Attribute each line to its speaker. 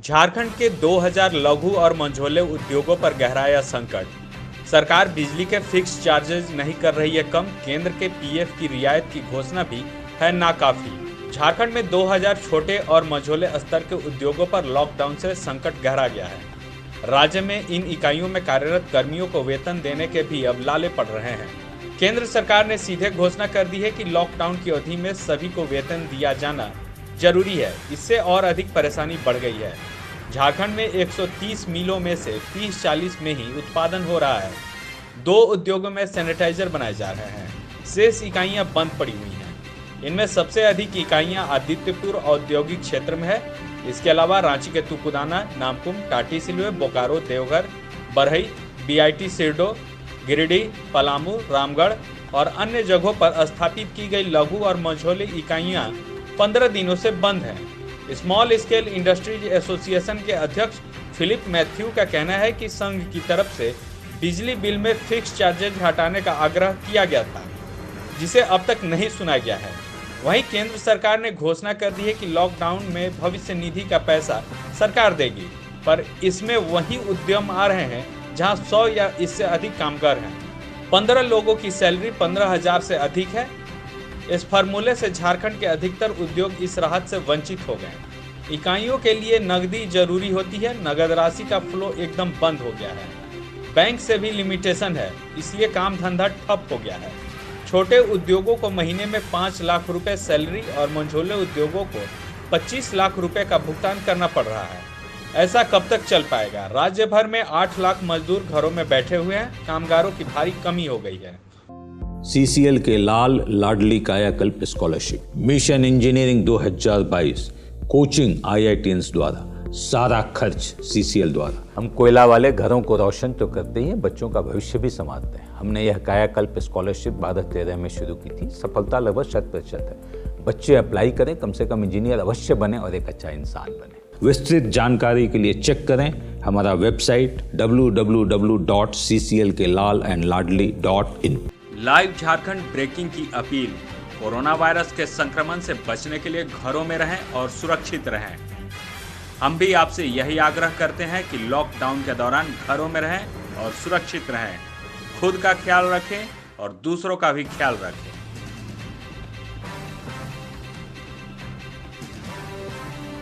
Speaker 1: झारखंड के 2000 लघु और मझोले उद्योगों पर गहराया संकट। सरकार बिजली के फिक्स चार्जेज नहीं कर रही है कम। केंद्र के पीएफ की रियायत की घोषणा भी है नाकाफी। झारखंड में 2000 छोटे और मझोले स्तर के उद्योगों पर लॉकडाउन से संकट गहरा गया है। राज्य में इन इकाइयों में कार्यरत कर्मियों को वेतन देने के भी अब लाले पड़ रहे हैं। केंद्र सरकार ने सीधे घोषणा कर दी है कि लॉकडाउन की अवधि में सभी को वेतन दिया जाना जरूरी है। इससे और अधिक परेशानी बढ़ गई है। झारखंड में 130 मिलों में से 30-40 में ही उत्पादन हो रहा है। 2 उद्योगों में सैनिटाइजर बनाए जा रहे हैं। शेष इकाइयां बंद पड़ी हुई हैं। इनमें सबसे अधिक इकाइयां आदित्यपुर औद्योगिक क्षेत्र में है। इसके अलावा रांची के तुपुदाना, नामकुम, टाटी सिलवे, बोकारो, देवघर, बरहई, बीआईटी सिरडो, गिरिडीह, पलामू, रामगढ़ और अन्य जगहों पर स्थापित की गई लघु और मझोले इकाइयां 15 दिनों से बंद हैं। स्मॉल स्केल इंडस्ट्रीज एसोसिएशन के अध्यक्ष फिलिप मैथ्यू का कहना है कि संघ की तरफ से बिजली बिल में फिक्स चार्जेज हटाने का आग्रह किया गया था, जिसे अब तक नहीं सुना गया है। वहीं केंद्र सरकार ने घोषणा कर दी है कि लॉकडाउन में भविष्य निधि का पैसा सरकार देगी, पर इसमें वही उद्यम आ रहे हैं जहां 100 या इससे अधिक कामगार हैं। 15 लोगों की सैलरी 15,000 से अधिक है। इस फार्मूले से झारखंड के अधिकतर उद्योग इस राहत से वंचित हो गए। इकाइयों के लिए नकदी जरूरी होती है। नगद राशि का फ्लो एकदम बंद हो गया है। बैंक से भी लिमिटेशन है, इसलिए काम धंधा ठप हो गया है। छोटे उद्योगों को महीने में 5 लाख रुपए सैलरी और मझोले उद्योगों को 25 लाख रुपए का भुगतान करना पड़ रहा है। ऐसा कब तक चल पाएगा? राज्य भर में 8 लाख मजदूर घरों में बैठे हुए हैं। कामगारों की भारी कमी हो गई है।
Speaker 2: सीसीएल के लाल लाडली कायाकल्प scholarship, mission engineering 2022, coaching IITians द्वारा, सारा खर्च सीसीएल द्वारा।
Speaker 3: हम कोयला वाले घरों को रोशन तो करते ही हैं, बच्चों का भविष्य भी संवारते हैं। हमने यह कायाकल्प स्कॉलरशिप 2013 में शुरू की थी। सफलता लगभग 100% है। बच्चे अप्लाई करें, कम से कम इंजीनियर अवश्य बने और एक अच्छा इंसान बने।
Speaker 2: विस्तृत जानकारी के लिए चेक करें हमारा website www.cclkelalandladli.in।
Speaker 1: Live Jharkhand breaking की अपील। कोरोना वायरस के संक्रमण से बचने के लिए घरों में रहें और सुरक्षित रहें। हम भी आपसे यही आग्रह करते हैं कि लॉकडाउन के दौरान घरों में रहें और सुरक्षित रहें। खुद का ख्याल रखें और दूसरों का भी ख्याल रखें।